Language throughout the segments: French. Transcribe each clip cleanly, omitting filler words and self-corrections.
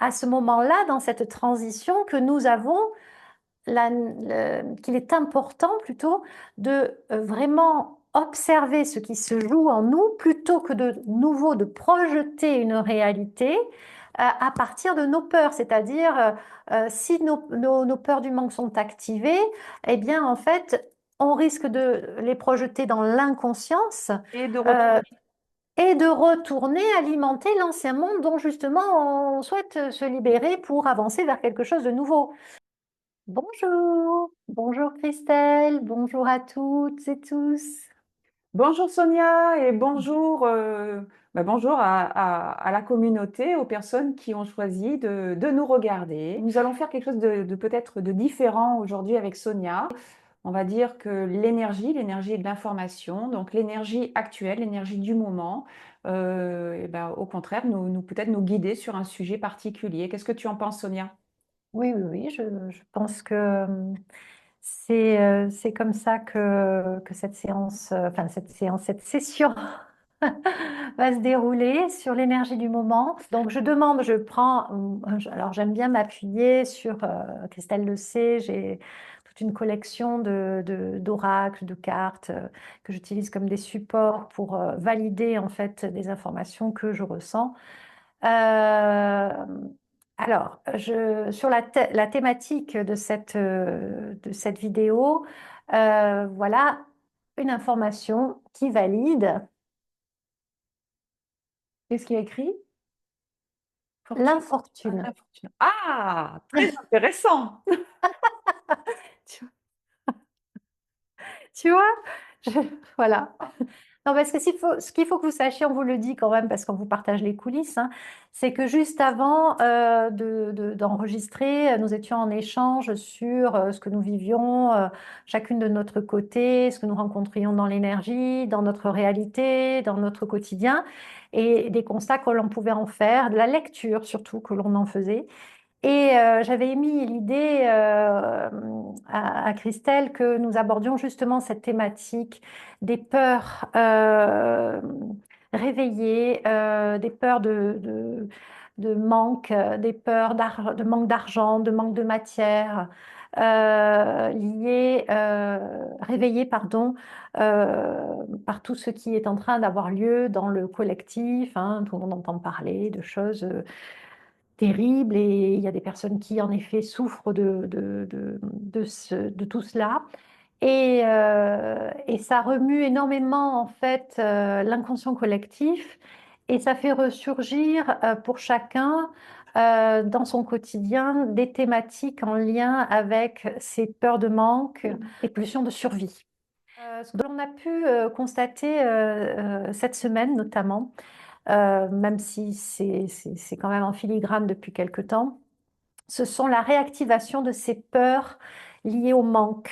à ce moment-là, dans cette transition, que nous avons qu'il est important plutôt de vraiment observer ce qui se joue en nous plutôt que de nouveau de projeter une réalité à partir de nos peurs. C'est-à-dire, si nos peurs du manque sont activées, eh bien, en fait, on risque de les projeter dans l'inconscience Et de euh, retourner. et de retourner alimenter l'ancien monde dont justement on souhaite se libérer pour avancer vers quelque chose de nouveau. Bonjour, bonjour Christelle, bonjour à toutes et tous. Bonjour Sonia et bonjour, bonjour à la communauté, aux personnes qui ont choisi de nous regarder. Nous allons faire quelque chose de peut-être de différent aujourd'hui avec Sonia. On va dire que l'énergie de l'information, donc l'énergie actuelle, l'énergie du moment, au contraire, peut-être nous guider sur un sujet particulier. Qu'est-ce que tu en penses, Sonia? Oui, oui, oui, je pense que c'est comme ça que cette séance, enfin cette session va se dérouler sur l'énergie du moment. Donc je demande, je prends, alors j'aime bien m'appuyer sur, Christelle le sait, j'ai toute une collection d'oracles, de cartes que j'utilise comme des supports pour valider en fait des informations que je ressens. Euh, alors, sur la thématique de cette vidéo, voilà une information qui valide Qu'est-ce qui est écrit? Fortune. Ah, l'infortune. la fortune. Ah, très intéressant. Tu, tu vois? Je- voilà. Non, parce que ce qu'il faut que vous sachiez, on vous le dit quand même parce qu'on vous partage les coulisses, hein, c'est que juste avant d'enregistrer, nous étions en échange sur ce que nous vivions, chacune de notre côté, ce que nous rencontrions dans l'énergie, dans notre réalité, dans notre quotidien, et des constats que l'on pouvait en faire, de la lecture surtout que l'on en faisait. Et j'avais émis l'idée à Christelle que nous abordions justement cette thématique des peurs réveillées, des peurs de manque, des peurs de manque d'argent, de manque de matière, réveillées, pardon, par tout ce qui est en train d'avoir lieu dans le collectif, hein. Tout le monde entend parler de choses terrible et il y a des personnes qui en effet souffrent de tout cela. Et ça remue énormément en fait l'inconscient collectif et ça fait ressurgir pour chacun dans son quotidien des thématiques en lien avec ses peurs de manque et pulsions de survie. Ce que l'on a pu constater cette semaine notamment, même si c'est quand même en filigrane depuis quelque temps, ce sont la réactivation de ces peurs liées au manque,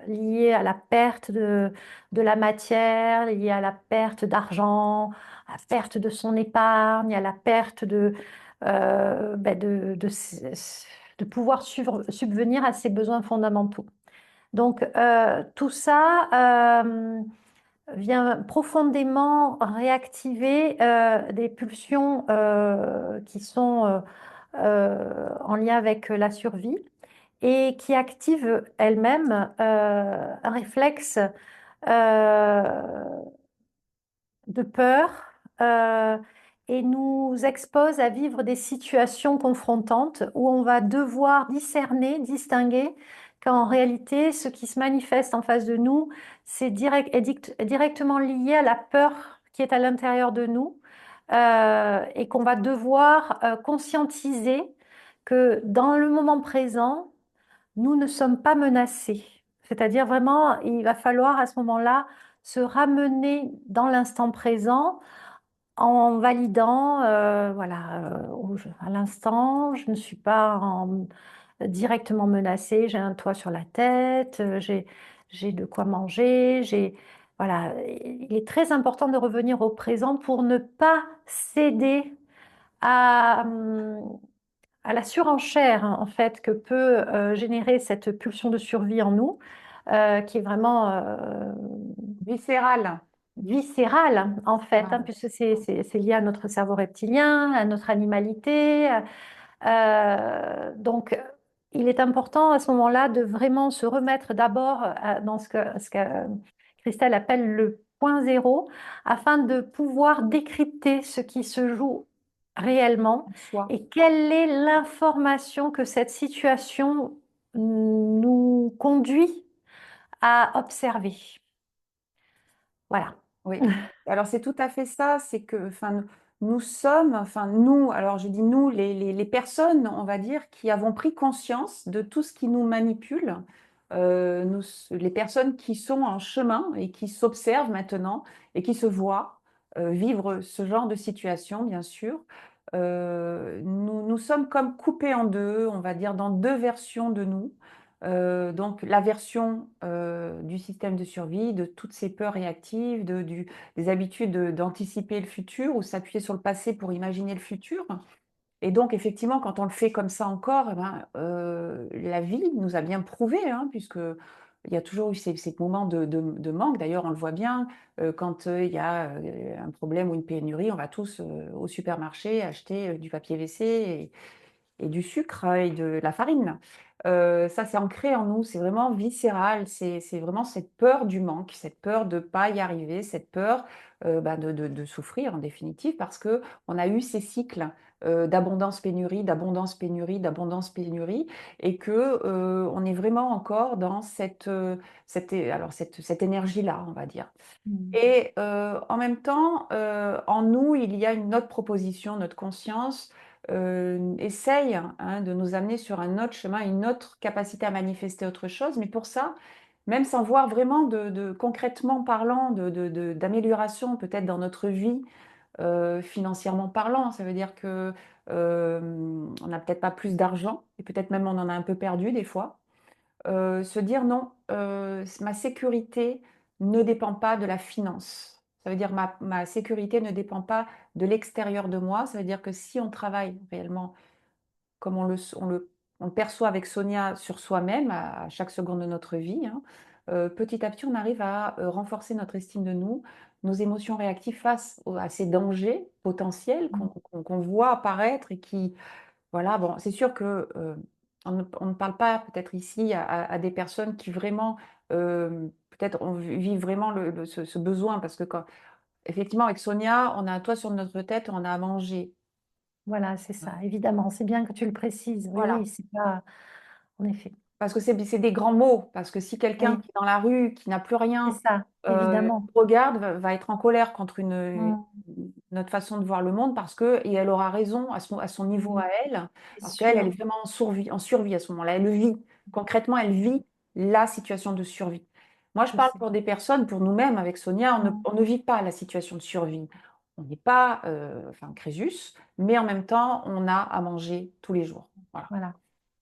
liées à la perte de la matière, liées à la perte d'argent, à la perte de son épargne, à la perte de pouvoir subvenir à ses besoins fondamentaux. Donc, tout ça vient profondément réactiver des pulsions qui sont en lien avec la survie et qui activent elles-mêmes un réflexe euh, de peur euh, et nous expose à vivre des situations confrontantes où on va devoir discerner, distinguer qu'en réalité, ce qui se manifeste en face de nous, est directement lié à la peur qui est à l'intérieur de nous et qu'on va devoir conscientiser que dans le moment présent, nous ne sommes pas menacés. C'est-à-dire vraiment, il va falloir à ce moment-là se ramener dans l'instant présent en validant, voilà, à l'instant, je ne suis pas directement menacée, j'ai un toit sur la tête, j'ai de quoi manger, voilà. Il est très important de revenir au présent pour ne pas céder à, à la surenchère, hein, en fait, que peut générer cette pulsion de survie en nous, qui est vraiment Viscérale. viscérale, en fait, hein, Ah, puisque c'est lié à notre cerveau reptilien, à notre animalité, Donc, il est important à ce moment-là de vraiment se remettre d'abord dans ce que Christelle appelle le point zéro, afin de pouvoir décrypter ce qui se joue réellement Soi. et quelle est l'information que cette situation nous conduit à observer. Voilà. Oui, alors c'est tout à fait ça, c'est que, enfin, nous sommes, enfin, nous, alors je dis nous, les personnes, on va dire, qui avons pris conscience de tout ce qui nous manipule, les personnes qui sont en chemin et qui s'observent maintenant et qui se voient vivre ce genre de situation, bien sûr. Nous sommes comme coupés en deux, on va dire, dans deux versions de nous. Donc la version du système de survie, de toutes ces peurs réactives, des habitudes d'anticiper le futur ou s'appuyer sur le passé pour imaginer le futur. Et donc effectivement, quand on le fait comme ça encore, eh ben, la vie nous a bien prouvé, hein, puisque il y a toujours eu ces moments de manque. D'ailleurs, on le voit bien, quand il y a un problème ou une pénurie, on va tous au supermarché acheter du papier WC et du sucre et de la farine. Ça, c'est ancré en nous, c'est vraiment viscéral, c'est vraiment cette peur du manque, cette peur de ne pas y arriver, cette peur, bah, de souffrir en définitive parce qu'on a eu ces cycles, d'abondance-pénurie, d'abondance-pénurie, d'abondance-pénurie et que, on est vraiment encore dans cette énergie-là, on va dire. Mm. Et en même temps, en nous, il y a une autre proposition, notre conscience, essaye, hein, de nous amener sur un autre chemin, une autre capacité à manifester autre chose. Mais pour ça, même sans voir vraiment concrètement parlant, d'amélioration peut-être dans notre vie, financièrement parlant, ça veut dire que, on n'a peut-être pas plus d'argent et peut-être même on en a un peu perdu des fois. Se dire: «Non, ma sécurité ne dépend pas de la finance». Ça veut dire ma sécurité ne dépend pas de l'extérieur de moi. Ça veut dire que si on travaille réellement comme on le perçoit avec Sonia sur soi-même à chaque seconde de notre vie, hein, petit à petit, on arrive à, renforcer notre estime de nous, nos émotions réactives face à ces dangers potentiels Mm. qu'on voit apparaître et qui voilà, bon, c'est sûr que, on ne parle pas peut-être ici à des personnes qui vraiment, peut-être vivent vraiment ce besoin parce que quand effectivement avec Sonia, on a un toit sur notre tête, on a à manger. Voilà, c'est ça, Heu, évidemment. C'est bien que tu le précises. Oui, voilà. oui, c'est pas. En effet. Parce que c'est des grands mots, parce que si quelqu'un Oui, qui est dans la rue, qui n'a plus c'est rien, ça, évidemment. regarde, va être en colère contre Mm. notre façon de voir le monde parce que et elle aura raison à son niveau Mm. à elle, C'est parce qu'elle, elle est sûr. vraiment en survie à ce moment-là. Elle vit. Concrètement, elle vit la situation de survie. Moi, je Je parle sais. pour des personnes, pour nous-mêmes avec Sonia, Mm. on ne vit pas la situation de survie. On n'est pas, enfin Crésus, mais en même temps, on a à manger tous les jours. Voilà. Voilà.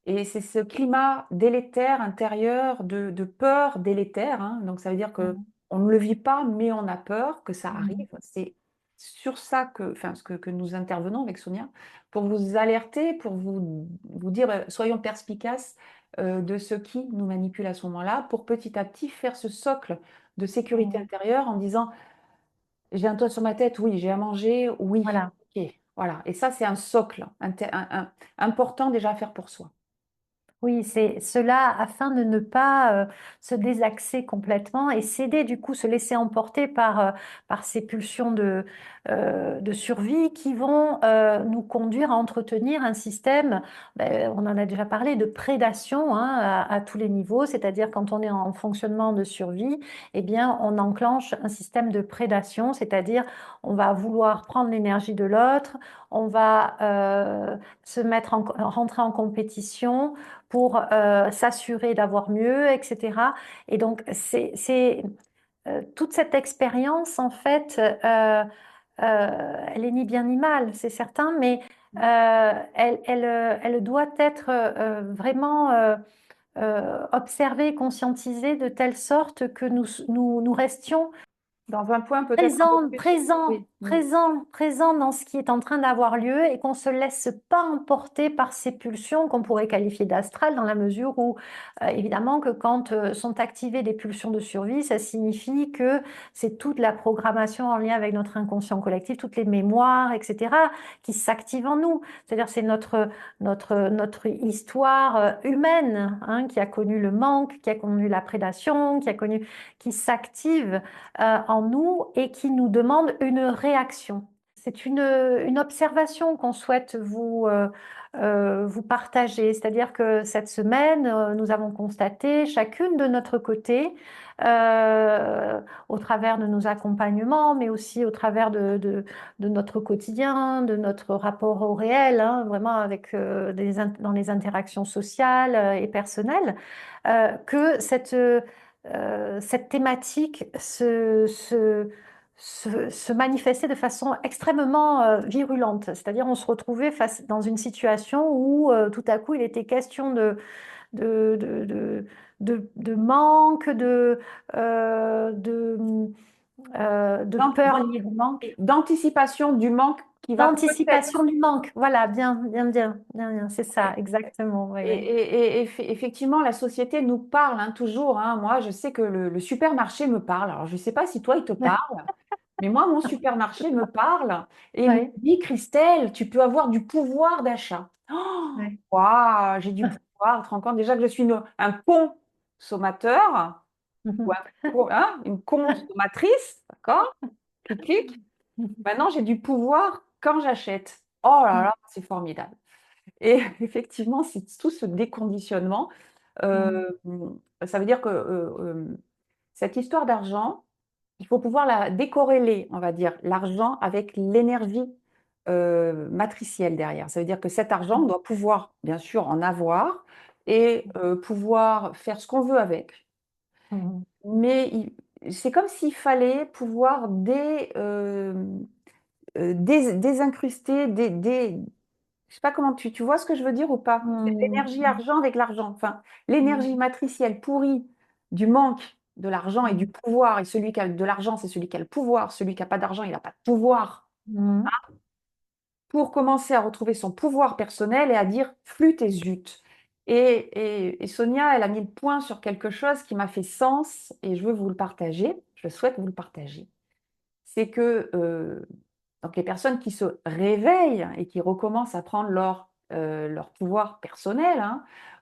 Et c'est ce climat délétère intérieur de peur délétère, hein, donc ça veut dire que Mm. on ne le vit pas, mais on a peur que ça arrive. Mm. C'est sur ça enfin, ce que nous intervenons avec Sonia, pour vous alerter, pour vous dire, soyons perspicaces, de ce qui nous manipule à ce moment-là, pour petit à petit faire ce socle de sécurité Mm. intérieure en disant: «J'ai un toit sur ma tête, oui, j'ai à manger, oui, Voilà. OK». Voilà et ça, c'est un socle important déjà à faire pour soi. Oui, c'est cela afin de ne pas se désaxer complètement et céder, du coup, se laisser emporter par ces pulsions de survie qui vont nous conduire à entretenir un système, ben, on en a déjà parlé, de prédation, hein, à tous les niveaux, c'est-à-dire quand on est en fonctionnement de survie, eh bien, on enclenche un système de prédation, c'est-à-dire on va vouloir prendre l'énergie de l'autre, on va se mettre rentrer en compétition pour s'assurer d'avoir mieux, etc. Et donc, toute cette expérience, en fait, elle est ni bien ni mal, c'est certain, mais elle doit être vraiment observée, conscientisée de telle sorte que nous restions Dans un point peut-être un peu présents, plus présents, oui, présent dans ce qui est en train d'avoir lieu et qu'on ne se laisse pas emporter par ces pulsions qu'on pourrait qualifier d'astrales dans la mesure où, évidemment, que quand sont activées des pulsions de survie, ça signifie que c'est toute la programmation en lien avec notre inconscient collectif, toutes les mémoires, etc., qui s'activent en nous. C'est-à-dire c'est notre histoire humaine, hein, qui a connu le manque, qui a connu la prédation, qui s'active en nous et qui nous demande une réaction. C'est une observation qu'on souhaite vous partager. C'est-à-dire que cette semaine, nous avons constaté chacune de notre côté, au travers de nos accompagnements, mais aussi au travers de notre quotidien, de notre rapport au réel, hein, vraiment avec, dans les interactions sociales et personnelles, que cette thématique se manifestait de façon extrêmement virulente. C'est-à-dire, on se retrouvait dans une situation où tout à coup, il était question de, de, de, de manque, de Donc, peur liée au manque, d'anticipation du manque qui va d'anticipation peut-être. du manque. Voilà, bien, c'est ça, Et, exactement. Oui, oui. effectivement, la société nous parle hein, toujours. Hein. Moi, je sais que le supermarché me parle. Alors, je ne sais pas si toi, il te parle, mais moi, mon supermarché me parle et il me Oui, dit, Christelle, tu peux avoir du pouvoir d'achat. Oh, oui. waouh, j'ai du pouvoir. Tu te rends compte déjà que je suis un consommateur ou hein, une consommatrice, d'accord? Clic, clic. Maintenant, j'ai du pouvoir quand j'achète. Oh là là, c'est formidable. Et effectivement, c'est tout ce déconditionnement. Mhm. euh, Ça veut dire que cette histoire d'argent, il faut pouvoir la décorréler, on va dire, l'argent avec l'énergie matricielle derrière. Ça veut dire que cet argent, on doit pouvoir, bien sûr, en avoir et pouvoir faire ce qu'on veut avec. Mhm. Mais c'est comme s'il fallait pouvoir désincruster, je sais pas comment tu vois ce que je veux dire ou pas? C'est l'énergie Mhm. argent avec l'argent. Enfin, Mhm. l'énergie matricielle pourrie du manque de l'argent et du pouvoir. Et celui qui a de l'argent, c'est celui qui a le pouvoir. Celui qui n'a pas d'argent, il n'a pas de pouvoir. Mhm. Pour commencer à retrouver son pouvoir personnel et à dire flûte et zut. Et Sonia, elle a mis le point sur quelque chose qui m'a fait sens et je veux vous le partager. Je souhaite vous le partager. C'est que donc les personnes qui se réveillent et qui recommencent à prendre leur pouvoir personnel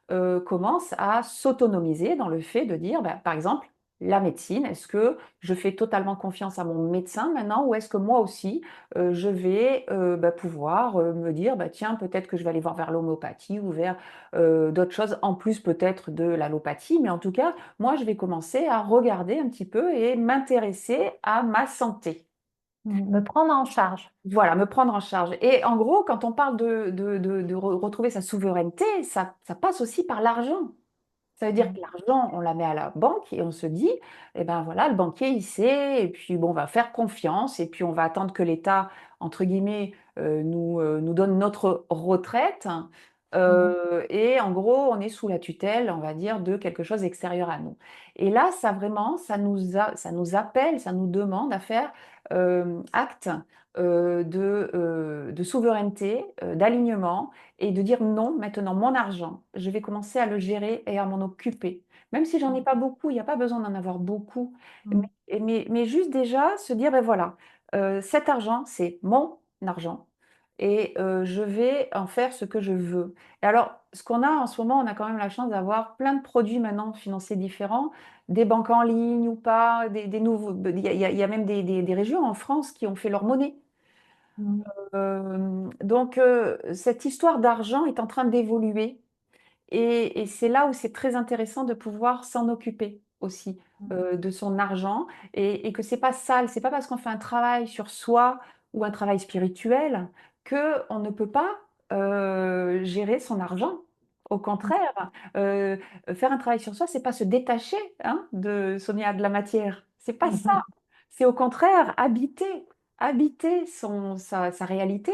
hein, commencent à s'autonomiser dans le fait de dire, bah, par exemple, la médecine, est-ce que je fais totalement confiance à mon médecin maintenant ou est-ce que moi aussi, je vais bah, pouvoir me dire, bah, tiens, peut-être que je vais aller voir vers l'homéopathie ou vers d'autres choses, en plus peut-être de l'allopathie, mais en tout cas, moi, je vais commencer à regarder un petit peu et m'intéresser à ma santé. Me prendre en charge. Voilà, me prendre en charge. Et en gros, quand on parle de retrouver sa souveraineté, ça passe aussi par l'argent. Ça veut dire que Mhm. l'argent, on la met à la banque et on se dit, eh ben voilà, le banquier, il sait, et puis bon, on va faire confiance, et puis on va attendre que l'État, entre guillemets, nous donne notre retraite. Mhm. Et en gros, on est sous la tutelle, on va dire, de quelque chose extérieur à nous. Et là, ça vraiment, ça nous appelle, ça nous demande à faire acte de souveraineté, d'alignement et de dire non, maintenant mon argent, je vais commencer à le gérer et à m'en occuper. Même si j'en ai pas beaucoup, il n'y a pas besoin d'en avoir beaucoup, Mhm. mais juste déjà se dire, ben voilà, cet argent, c'est mon argent et je vais en faire ce que je veux. Et alors, ce qu'on a en ce moment, on a quand même la chance d'avoir plein de produits maintenant financiers différents, des banques en ligne ou pas, des nouveaux, il y a même des régions en France qui ont fait leur monnaie. Mhm. Donc, cette histoire d'argent est en train d'évoluer et c'est là où c'est très intéressant de pouvoir s'en occuper aussi de son argent et que c'est pas sale, c'est pas parce qu'on fait un travail sur soi ou un travail spirituel que on ne peut pas gérer son argent. Au contraire, faire un travail sur soi, c'est pas se détacher hein, de Sonia de la matière. C'est pas ça. Mhm. C'est au contraire habiter sa réalité,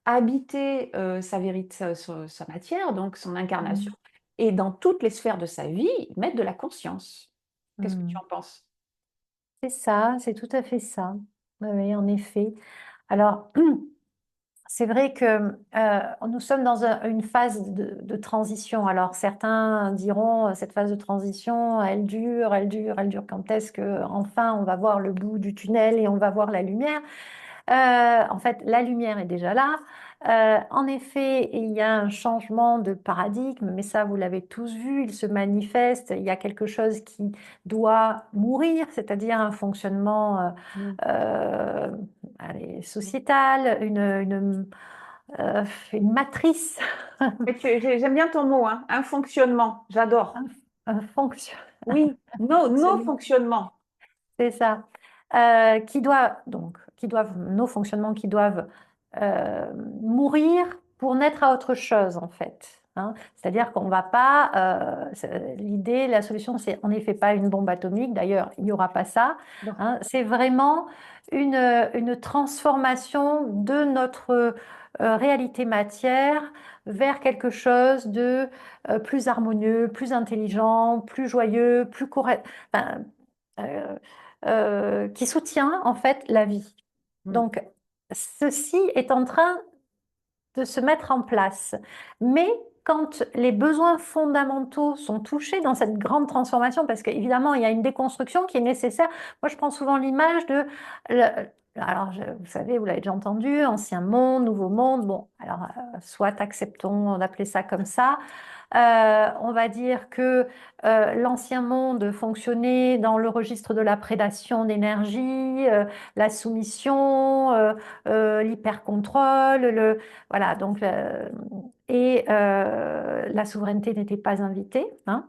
habiter sa vérité, sa matière, donc son incarnation Mhm. et dans toutes les sphères de sa vie, mettre de la conscience. Qu'est-ce que tu Mhm. en penses? C'est ça, c'est tout à fait ça. Oui, oui, en effet. Alors, c'est vrai que nous sommes dans une phase de transition. Alors, certains diront, cette phase de transition, elle dure, elle dure, elle dure. Quand est-ce que enfin on va voir le bout du tunnel et on va voir la lumière? En fait, la lumière est déjà là. En effet, il y a un changement de paradigme, mais ça, vous l'avez tous vu, il se manifeste. Il y a quelque chose qui doit mourir, c'est-à-dire un fonctionnement Mm. euh, allez, sociétal, une matrice, Mais j'aime bien ton mot, hein, un fonctionnement, un, j'adore. un fonction. Oui, nos fonctionnements. C'est ça. Qui doivent, nos fonctionnements qui doivent euh, mourir pour naître à autre chose, en fait. Hein. C'est-à-dire qu'on va pas. L'idée, la solution, c'est en effet pas une bombe atomique. D'ailleurs, il n'y aura pas ça. Non. Hein. C'est vraiment une transformation de notre réalité matière vers quelque chose de plus harmonieux, plus intelligent, plus joyeux, plus correct. Enfin, euh, qui soutient en fait la vie. Mm. Donc, ceci est en train de se mettre en place. Mais quand les besoins fondamentaux sont touchés dans cette grande transformation, parce qu'évidemment, il y a une déconstruction qui est nécessaire. Moi, je prends souvent l'image de... alors, vous savez, vous l'avez déjà entendu, ancien monde, nouveau monde. Bon, alors, soit acceptons d'appeler ça comme ça. On va dire que l'ancien monde fonctionnait dans le registre de la prédation d'énergie, la soumission, l'hypercontrôle, voilà, donc, la souveraineté n'était pas invitée, hein,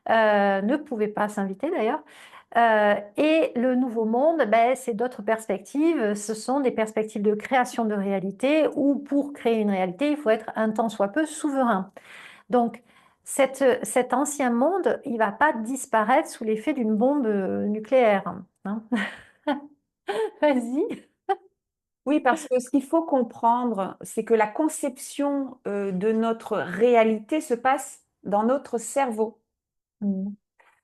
ne pouvait pas s'inviter d'ailleurs. Et le nouveau monde, ben, c'est d'autres perspectives. Ce sont des perspectives de création de réalité où pour créer une réalité, il faut être un tant soit peu souverain. Donc, cet ancien monde, il ne va pas disparaître sous l'effet d'une bombe nucléaire. Hein. Vas-y. Oui, parce que ce qu'il faut comprendre, c'est que la conception de notre réalité se passe dans notre cerveau. Mm.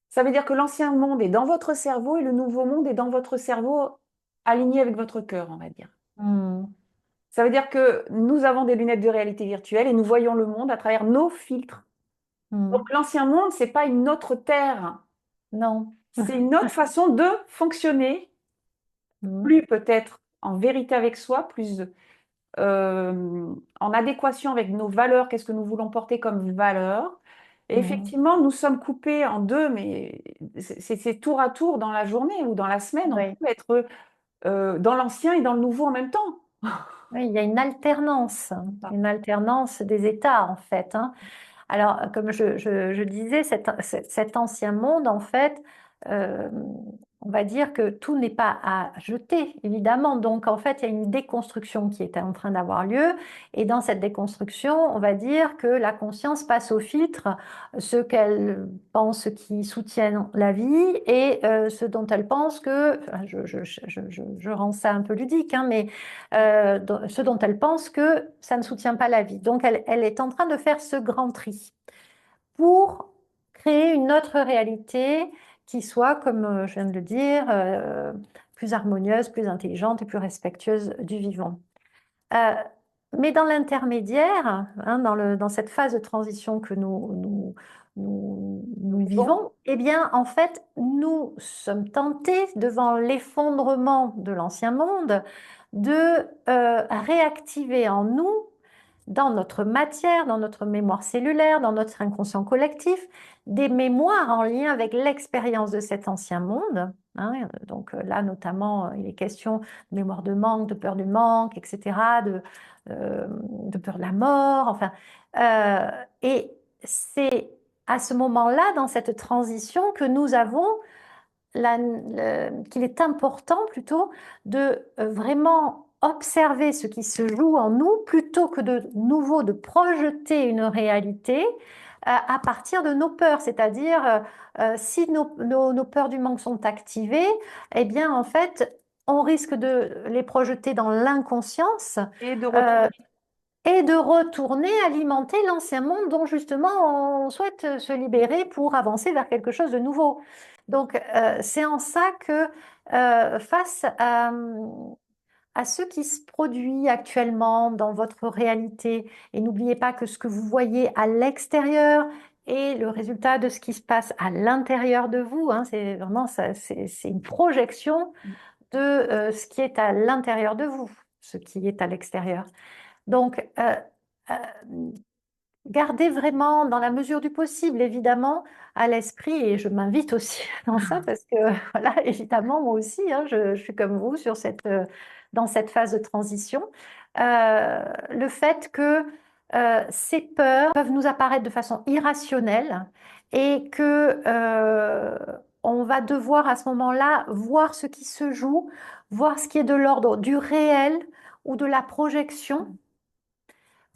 Ça veut dire que l'ancien monde est dans votre cerveau et le nouveau monde est dans votre cerveau aligné avec votre cœur, on va dire. Mm. Ça veut dire que nous avons des lunettes de réalité virtuelle et nous voyons le monde à travers nos filtres. Donc Mm. l'ancien monde, c'est pas une autre terre, Non. c'est une autre façon de fonctionner, Mm. plus peut-être en vérité avec soi, plus en adéquation avec nos valeurs, qu'est-ce que nous voulons porter comme valeur. Et Mm. effectivement, nous sommes coupés en deux, mais c'est tour à tour dans la journée ou dans la semaine. On Oui. peut être dans l'ancien et dans le nouveau en même temps. Oui, il y a une alternance des états en fait. Hein. Alors, comme je disais, cet ancien monde, en fait, euh, on va dire que tout n'est pas à jeter, évidemment. Donc, en fait, il y a une déconstruction qui est en train d'avoir lieu. Et dans cette déconstruction, on va dire que la conscience passe au filtre ce qu'elle pense qui soutiennent la vie et ce dont elle pense que, enfin, je rends ça un peu ludique, hein, mais ce dont elle pense que ça ne soutient pas la vie. Donc, elle est en train de faire ce grand tri pour créer une autre réalité qui soit, comme je viens de le dire, plus harmonieuse, plus intelligente et plus respectueuse du vivant. Euh, mais dans l'intermédiaire, hein, dans cette phase de transition que nous Bon. vivons, eh bien, en fait, nous sommes tentés, devant l'effondrement de l'ancien monde, de réactiver en nous dans notre matière, dans notre mémoire cellulaire, dans notre inconscient collectif, des mémoires en lien avec l'expérience de cet ancien monde. Hein. Donc là, notamment, il est question de mémoire de manque, de peur du manque, etc., de peur de la mort, enfin. Et c'est à ce moment-là, dans cette transition, que nous avons qu'il est important plutôt de vraiment observer ce qui se joue en nous plutôt que de nouveau de projeter une réalité à partir de nos peurs. C'est-à-dire, si nos peurs du manque sont activées, eh bien, en fait, on risque de les projeter dans l'inconscience Et de retour. euh, et de retourner alimenter l'ancien monde dont justement on souhaite se libérer pour avancer vers quelque chose de nouveau. Donc c'est en ça que face à ce qui se produit actuellement dans votre réalité. Et n'oubliez pas que ce que vous voyez à l'extérieur est le résultat de ce qui se passe à l'intérieur de vous, hein. C'est vraiment ça, c'est une projection de ce qui est à l'intérieur de vous, ce qui est à l'extérieur. Donc, euh, gardez vraiment, dans la mesure du possible, évidemment, à l'esprit, et je m'invite aussi dans ça, parce que, voilà, évidemment, moi aussi, hein, je suis comme vous sur dans cette phase de transition, le fait que ces peurs peuvent nous apparaître de façon irrationnelle et que on va devoir à ce moment-là voir ce qui se joue, voir ce qui est de l'ordre du réel ou de la projection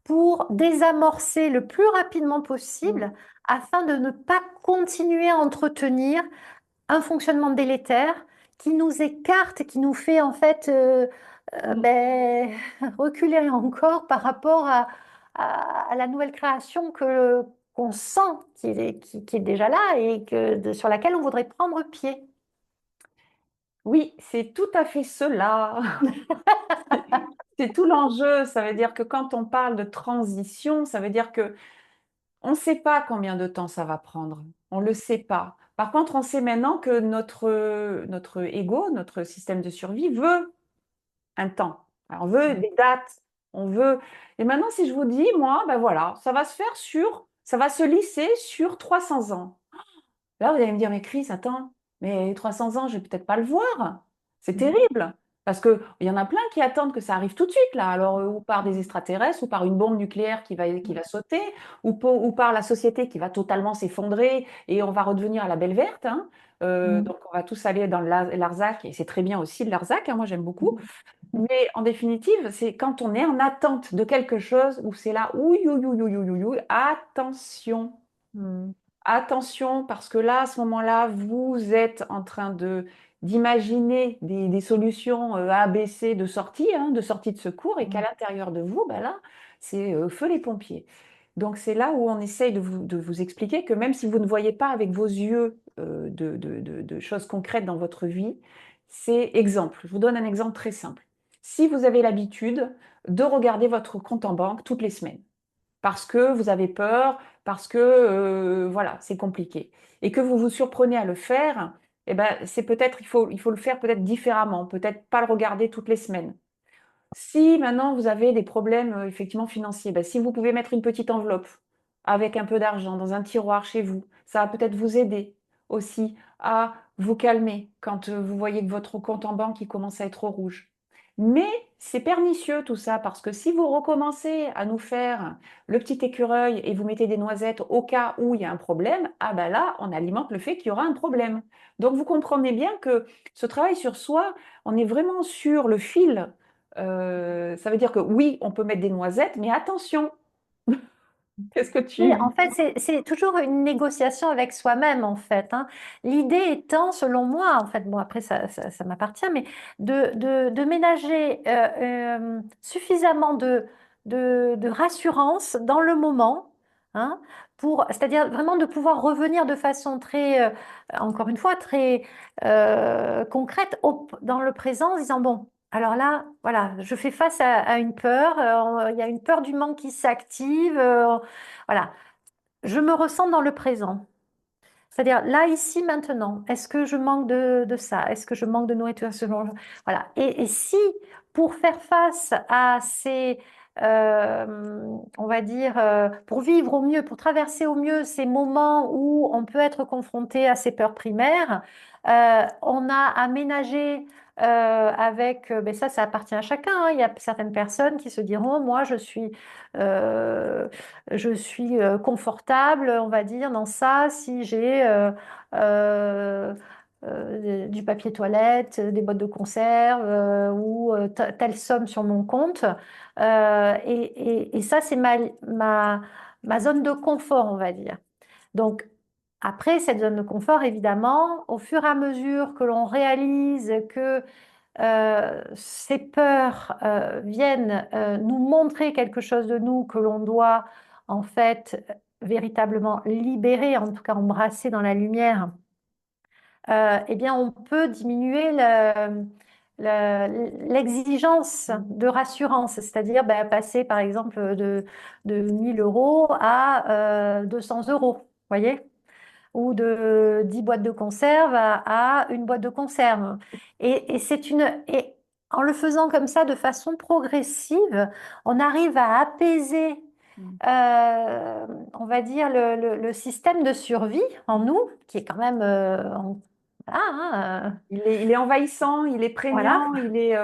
pour désamorcer le plus rapidement Mm. possible afin de ne pas continuer à entretenir un fonctionnement délétère qui nous écarte, qui nous fait en fait Mm. ben, reculer encore par rapport à la nouvelle création qu'on sent qui est déjà là et sur laquelle on voudrait prendre pied. Oui, c'est tout à fait cela. C'est tout l'enjeu. Ça veut dire que quand on parle de transition, ça veut dire que on ne sait pas combien de temps ça va prendre. On ne le sait pas. Par contre, on sait maintenant que notre ego, notre système de survie veut un temps. Alors, on veut des dates. On veut. Et maintenant, si je vous dis, moi, ben voilà, ça va se lisser sur 300 ans. Là, vous allez me dire, mais Chris, attends, mais 300 ans, je vais peut-être pas le voir. C'est terrible. Parce qu'il y en a plein qui attendent que ça arrive tout de suite, là. Alors, ou par des extraterrestres, ou par une bombe nucléaire qui va sauter, ou par la société qui va totalement s'effondrer et on va redevenir à la belle verte, hein. Donc, on va tous aller dans le Larzac, et c'est très bien aussi le Larzac, hein, moi j'aime beaucoup. Mais en définitive, c'est quand on est en attente de quelque chose où c'est là, ouïe, ouïe, ouïe, ouïe, ouïe, ouïe, attention. Mm. Attention, parce que là, à ce moment-là, vous êtes en train d'imaginer des solutions A, B, C de sortie, hein, de sortie de secours, et qu'à Mm. l'intérieur de vous, ben là, c'est feu les pompiers. Donc c'est là où on essaye de vous expliquer que même si vous ne voyez pas avec vos yeux de choses concrètes dans votre vie, c'est exemple. Je vous donne un exemple très simple. Si vous avez l'habitude de regarder votre compte en banque toutes les semaines, parce que vous avez peur, parce que voilà, c'est compliqué. Et que vous vous surprenez à le faire, eh ben, c'est peut-être, il faut le faire peut-être différemment, peut-être pas le regarder toutes les semaines. Si maintenant vous avez des problèmes effectivement financiers, ben, si vous pouvez mettre une petite enveloppe avec un peu d'argent dans un tiroir chez vous, ça va peut-être vous aider aussi à vous calmer quand vous voyez que votre compte en banque il commence à être au rouge. Mais c'est pernicieux tout ça parce que si vous recommencez à nous faire le petit écureuil et vous mettez des noisettes au cas où il y a un problème, ah ben là on alimente le fait qu'il y aura un problème. Donc vous comprenez bien que ce travail sur soi, on est vraiment sur le fil. Ça veut dire que oui, on peut mettre des noisettes, mais attention, qu'est-ce que Oui, tu... en fait, c'est toujours une négociation avec soi-même, en fait, hein. L'idée étant, selon moi, en fait, bon, après, ça m'appartient, mais de ménager suffisamment de rassurance dans le moment, hein, c'est-à-dire vraiment de pouvoir revenir de façon très, encore une fois, très concrète dans le présent, en se disant, bon, alors là, voilà, je fais face à une peur, il y a une peur du manque qui s'active. Voilà, je me ressens dans le présent. C'est-à-dire là, ici, maintenant, est-ce que je manque de ça? Est-ce que je manque de nourriture? Voilà. Et si, pour faire face à on va dire, pour vivre au mieux, pour traverser au mieux ces moments où on peut être confronté à ces peurs primaires, on a aménagé ben ça appartient à chacun, hein. Il y a certaines personnes qui se diront, moi, euh, je suis confortable, on va dire, dans ça si j'ai euh, du papier toilette, des boîtes de conserve ou telle somme sur mon compte. Et ça, c'est ma zone de confort, on va dire. Donc, après, cette zone de confort, évidemment, au fur et à mesure que l'on réalise que ces peurs viennent nous montrer quelque chose de nous que l'on doit en fait véritablement libérer, en tout cas embrasser dans la lumière, eh bien on peut diminuer l'exigence de rassurance, c'est-à-dire ben, passer par exemple de 1000 euros à 200 euros, voyez? Ou de 10 boîtes de conserve à une boîte de conserve. Et en le faisant comme ça de façon progressive, on arrive à apaiser, Mm. on va dire, le système de survie en nous, qui est quand même... voilà, hein, Il est envahissant, il est voilà. prégnant, il est...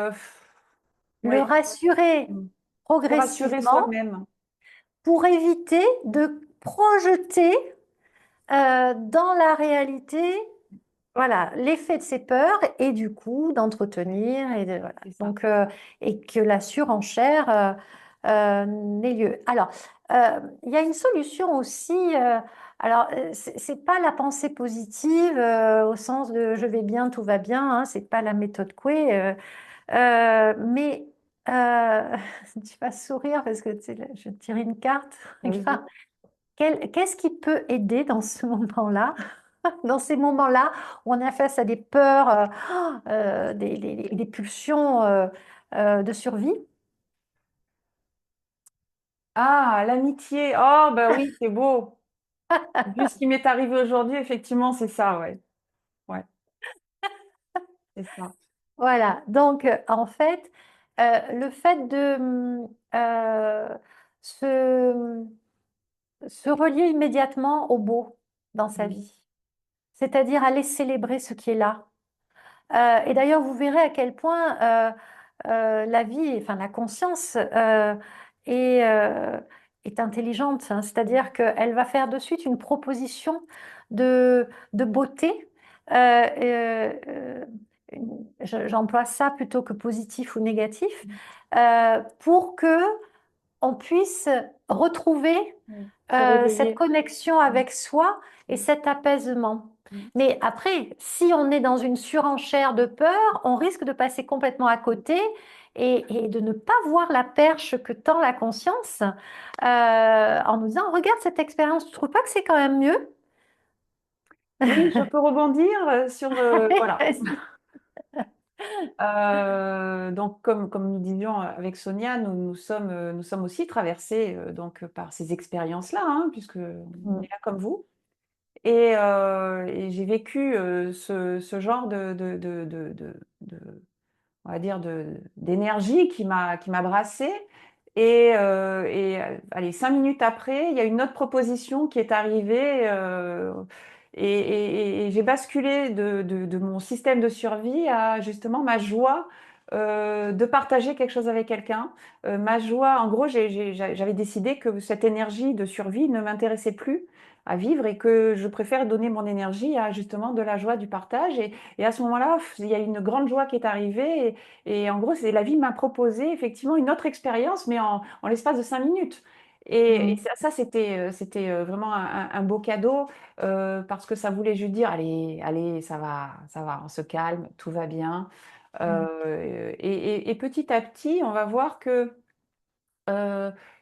Le ouais. rassurer Mm. Se rassurer progressivement soi-même. pour éviter de projeter dans la réalité, voilà, l'effet de ces peurs et du coup d'entretenir voilà. C'est ça. Donc et que la surenchère n'ait lieu. Alors il y a une solution aussi. Alors c'est pas la pensée positive au sens de je vais bien, tout va bien. Hein, c'est pas la méthode Coué. Mais tu vas sourire parce que tu sais, là, je tire une carte. Vas-y. Regarde. Qu'est-ce qui peut aider dans ce moment-là, dans ces moments-là où on est face à des peurs, des pulsions de survie? Ah, l'amitié. Oh, bah oui, c'est beau. Vu ce qui m'est arrivé aujourd'hui, effectivement, c'est ça, ouais. Ouais, c'est ça. Voilà, donc en fait, le fait de se, se relier immédiatement au beau dans sa Mm. vie, c'est-à-dire aller célébrer ce qui est là. Et d'ailleurs, vous verrez à quel point la vie, enfin la conscience est, euh, est intelligente. Hein. C'est-à-dire qu'elle va faire de suite une proposition de beauté. J'emploie ça plutôt que positif ou négatif, pour que on puisse retrouver Mm. Se cette réveiller. connexion Mm. avec soi et cet apaisement. Mm. Mais après, si on est dans une surenchère de peur, on risque de passer complètement à côté et de ne pas voir la perche que tend la conscience en nous disant, regarde cette expérience, tu trouves pas que c'est quand même mieux? Oui, je peux rebondir sur... voilà. Vas-y. Donc, comme nous disions avec Sonia, nous sommes aussi traversés donc, par ces expériences-là, hein, puisque on est Mm, là comme vous. Et j'ai vécu ce genre on va dire, d'énergie qui m'a brassée. Allez, 5 minutes après, il y a une autre proposition qui est arrivée. Et j'ai basculé de mon système de survie à justement ma joie de partager quelque chose avec quelqu'un. Ma joie, en gros, j'avais décidé que cette énergie de survie ne m'intéressait plus à vivre et que je préfère donner mon énergie à justement de la joie du partage. Et à ce moment-là, il y a une grande joie qui est arrivée. Et en gros, c'est la vie m'a proposé effectivement une autre expérience, mais en l'espace de 5 minutes. Et mm, ça c'était vraiment un beau cadeau parce que ça voulait juste dire, allez, allez, ça va, on se calme, tout va bien. mm, Et petit à petit, on va voir que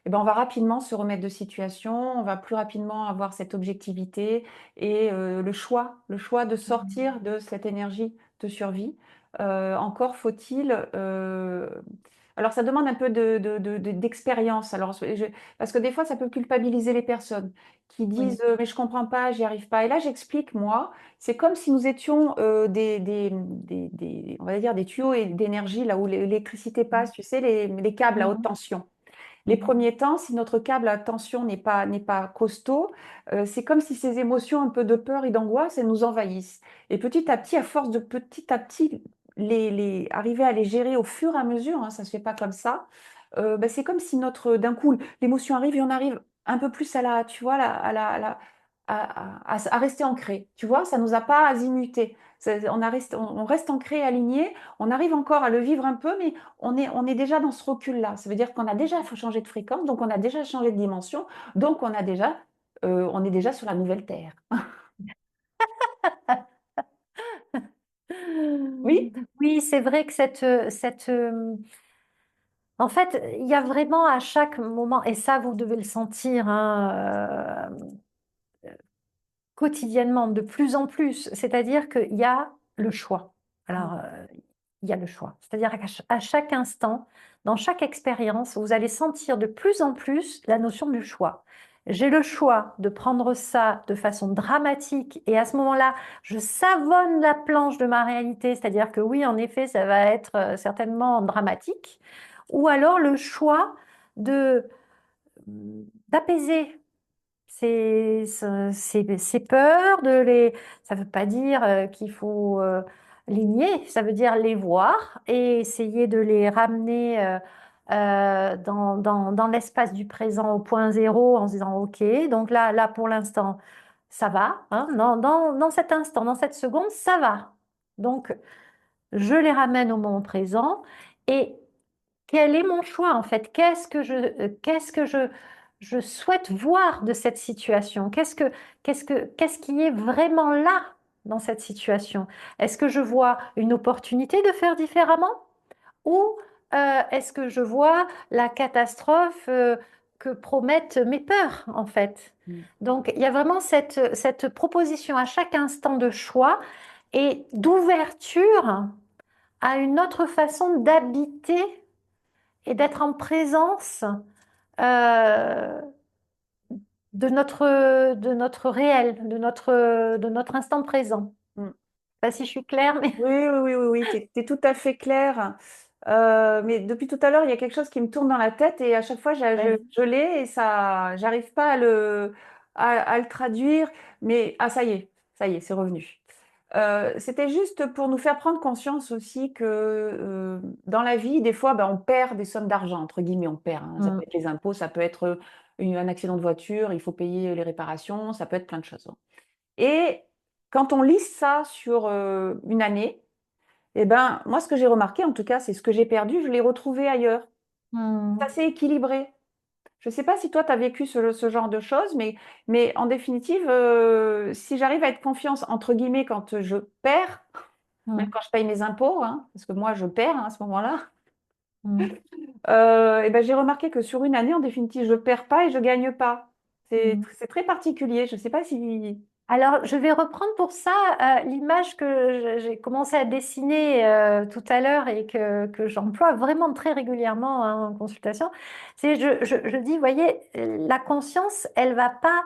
et ben, on va rapidement se remettre de situation, on va plus rapidement avoir cette objectivité et le choix de mm, sortir de cette énergie de survie. Encore faut-il, alors ça demande un peu d'expérience. Alors parce que des fois ça peut culpabiliser les personnes qui oui. disent mais je comprends pas, j'y arrive pas. Et là j'explique moi, c'est comme si nous étions on va dire des tuyaux d'énergie là où l'électricité passe, tu sais les câbles à haute Mm, tension. Les mm, premiers temps, si notre câble à tension n'est pas costaud, c'est comme si ces émotions un peu de peur et d'angoisse, elles nous envahissent. Et petit à petit, à force de petit à petit arriver à les gérer au fur et à mesure, hein, ça ne se fait pas comme ça, ben, c'est comme si d'un coup, l'émotion arrive et on arrive un peu plus à la, tu vois, à rester ancré. Tu vois, ça nous a pas azimuté. On reste ancré, aligné. On arrive encore à le vivre un peu, mais on est déjà dans ce recul-là. Ça veut dire qu'on a déjà changé de fréquence, donc on a déjà changé de dimension, donc on est déjà sur la nouvelle Terre. Oui, Oui, c'est vrai que en fait, il y a vraiment à chaque moment, et ça, vous devez le sentir hein, quotidiennement, de plus en plus, c'est-à-dire qu'il y a le choix. Alors, mm, il y a le choix. C'est-à-dire qu'à chaque instant, dans chaque expérience, vous allez sentir de plus en plus la notion du choix. J'ai le choix de prendre ça de façon dramatique et à ce moment-là, je savonne la planche de ma réalité, c'est-à-dire que oui, en effet, ça va être certainement dramatique, ou alors le choix de d'apaiser ces peurs, ça ne veut pas dire qu'il faut les nier, ça veut dire les voir et essayer de les ramener dans l'espace du présent au point zéro en se disant OK, donc là pour l'instant, ça va, hein, dans cet instant, dans cette seconde, ça va. Donc, je les ramène au moment présent et quel est mon choix en fait? Je souhaite voir de cette situation? Qu'est-ce qui est vraiment là dans cette situation? Est-ce que je vois une opportunité de faire différemment ou est-ce que je vois la catastrophe que promettent mes peurs en fait? Mm. Donc il y a vraiment cette proposition à chaque instant de choix et d'ouverture à une autre façon d'habiter et d'être en présence euh, de notre réel, de notre instant présent. Mm. Je sais pas si je suis claire, mais Oui, oui, oui, oui, oui, t'es tout à fait clair. Mais depuis tout à l'heure, il y a quelque chose qui me tourne dans la tête et à chaque fois, vas-y. je l'ai et ça, j'arrive pas à le traduire. Mais ah, ça y est, c'est revenu. C'était juste pour nous faire prendre conscience aussi que dans la vie, des fois, ben, on perd des sommes d'argent, entre guillemets, on perd, hein. Ça peut Mm, être les impôts, ça peut être un accident de voiture, il faut payer les réparations, ça peut être plein de choses. Et quand on lisse ça sur une année, eh ben, moi, ce que j'ai remarqué, en tout cas, c'est ce que j'ai perdu, je l'ai retrouvé ailleurs. C'est mm, assez équilibré. Je ne sais pas si toi, tu as vécu ce genre de choses, mais en définitive, si j'arrive à être confiance, entre guillemets, quand je perds, même mm, quand je paye mes impôts, hein, parce que moi, je perds hein, à ce moment-là, mm, eh ben, j'ai remarqué que sur une année, en définitive, je ne perds pas et je ne gagne pas. mm. C'est très particulier. Je ne sais pas si... Alors, je vais reprendre pour ça l'image que j'ai commencé à dessiner tout à l'heure et que j'emploie vraiment très régulièrement hein, en consultation. Je dis, voyez, la conscience, elle va pas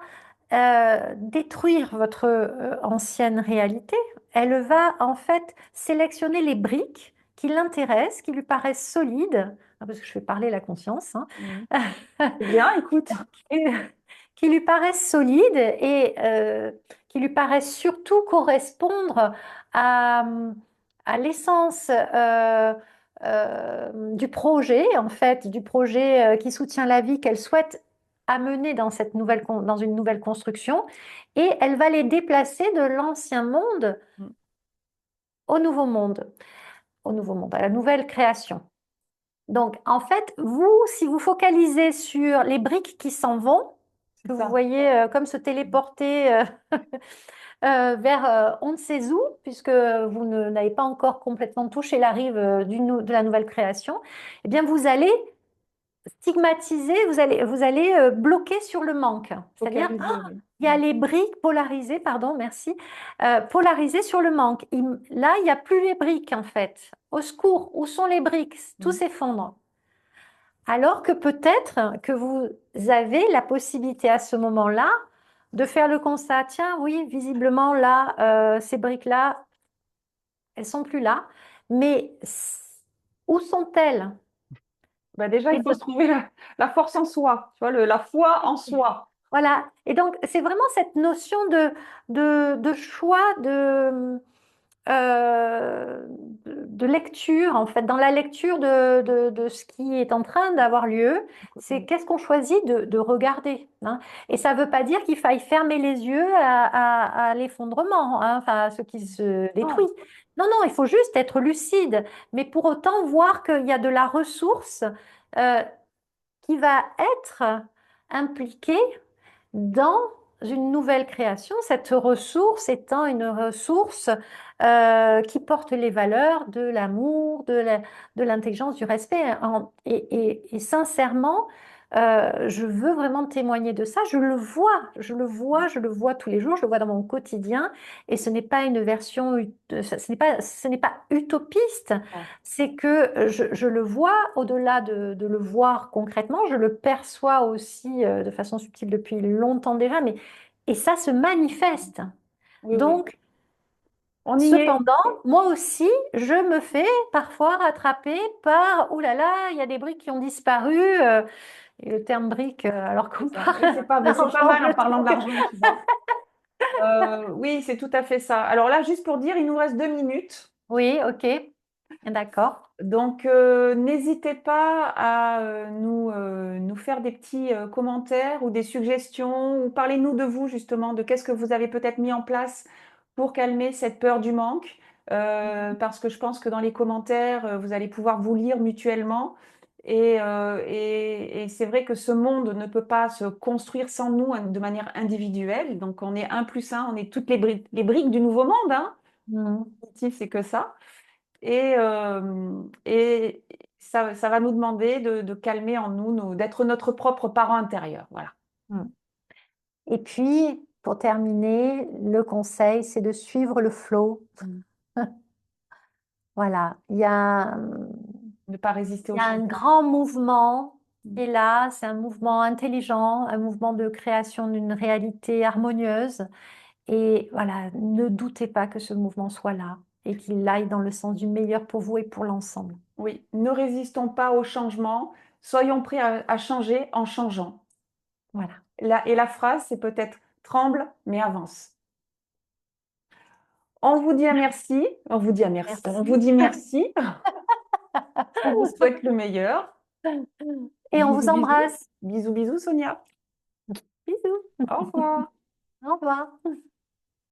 détruire votre ancienne réalité. Elle va en fait sélectionner les briques qui l'intéressent, qui lui paraissent solides, hein, parce que je fais parler la conscience, hein, Mhm. C'est bien, écoute. et- qui lui paraissent solides et qui lui paraissent surtout correspondre à, à l'essence du projet, en fait, du projet qui soutient la vie qu'elle souhaite amener dans dans une nouvelle construction. Et elle va les déplacer de l'ancien monde Mm. au nouveau monde, à la nouvelle création. Donc, en fait, vous, si vous focalisez sur les briques qui s'en vont, C'est que vous ça. voyez comme se téléporter vers on ne sait où, puisque n'avez pas encore complètement touché la rive de la nouvelle création, eh bien, vous allez stigmatiser, vous allez bloquer sur le manque. C'est-à-dire, Focaliser, ah, oui. il y a les briques polarisées, pardon, merci, polarisées sur le manque. Là, il n'y a plus les briques, en fait. Au secours, où sont les briques? Tout Mm. s'effondre. Alors que peut-être que vous avez la possibilité à ce moment-là de faire le constat, tiens, oui, visiblement là, ces briques-là, elles sont plus là, mais où sont-elles? Bah déjà, Et il faut se trouver la force en soi, tu vois, la foi en soi. voilà. Et donc, c'est vraiment cette notion de choix, euh, de lecture, en fait, dans la lecture de ce qui est en train d'avoir lieu, c'est qu'est-ce qu'on choisit de regarder, hein. Et ça ne veut pas dire qu'il faille fermer les yeux à l'effondrement, hein, enfin, à ce qui se détruit. Non. Non, non, il faut juste être lucide, mais pour autant voir qu'il y a de la ressource euh, qui va être impliquée dans une nouvelle création, cette ressource étant une ressource qui porte les valeurs de l'amour, de l'intelligence, du respect. Et sincèrement, Je veux vraiment témoigner de ça. Je le vois, je le vois, je le vois tous les jours, je le vois dans mon quotidien. Et ce n'est pas une version, ce n'est pas utopiste. Ouais. C'est que je le vois au-delà de le voir concrètement. Je le perçois aussi de façon subtile depuis longtemps déjà. Et ça se manifeste. Oui, oui. Donc, On y est. cependant, moi aussi, je me fais parfois rattraper par, oh là là, il y a des briques qui ont disparu. Et le terme brique, alors C'est qu'on ça. parle Oui, mais c'est pas d'argent, mal en je parlant trouve que... d'argent, tu vois. Oui, c'est tout à fait ça. Alors là, juste pour dire, il nous reste 2 minutes. Oui, ok, d'accord. Donc, n'hésitez pas à nous faire des petits commentaires ou des suggestions, ou parlez-nous de vous justement, de qu'est-ce que vous avez peut-être mis en place pour calmer cette peur du manque. Parce que je pense que dans les commentaires, vous allez pouvoir vous lire mutuellement. Et c'est vrai que ce monde ne peut pas se construire sans nous de manière individuelle. Donc, on est un plus un, on est toutes les briques du nouveau monde, hein. Mhm. Positif, c'est que ça. Et ça va nous demander de calmer en nous, d'être notre propre parent intérieur. Voilà. Mhm. Et puis, pour terminer, le conseil, c'est de suivre le flow. Mm. Voilà, Ne pas résister il au y a un changement. grand mouvement Mm. qui est là, c'est un mouvement intelligent, un mouvement de création d'une réalité harmonieuse. Et voilà, ne doutez pas que ce mouvement soit là et qu'il aille dans le sens du meilleur pour vous et pour l'ensemble. Oui, ne résistons pas au changement, soyons prêts à changer en changeant. Voilà. Et la phrase, c'est peut-être tremble, mais avance. On vous dit à merci, on vous dit à merci, on vous Merci. dit merci, on vous souhaite le meilleur. Et on Bisous, vous bisous, embrasse. bisous, bisous, Sonia. Bisous. Au revoir. Au revoir.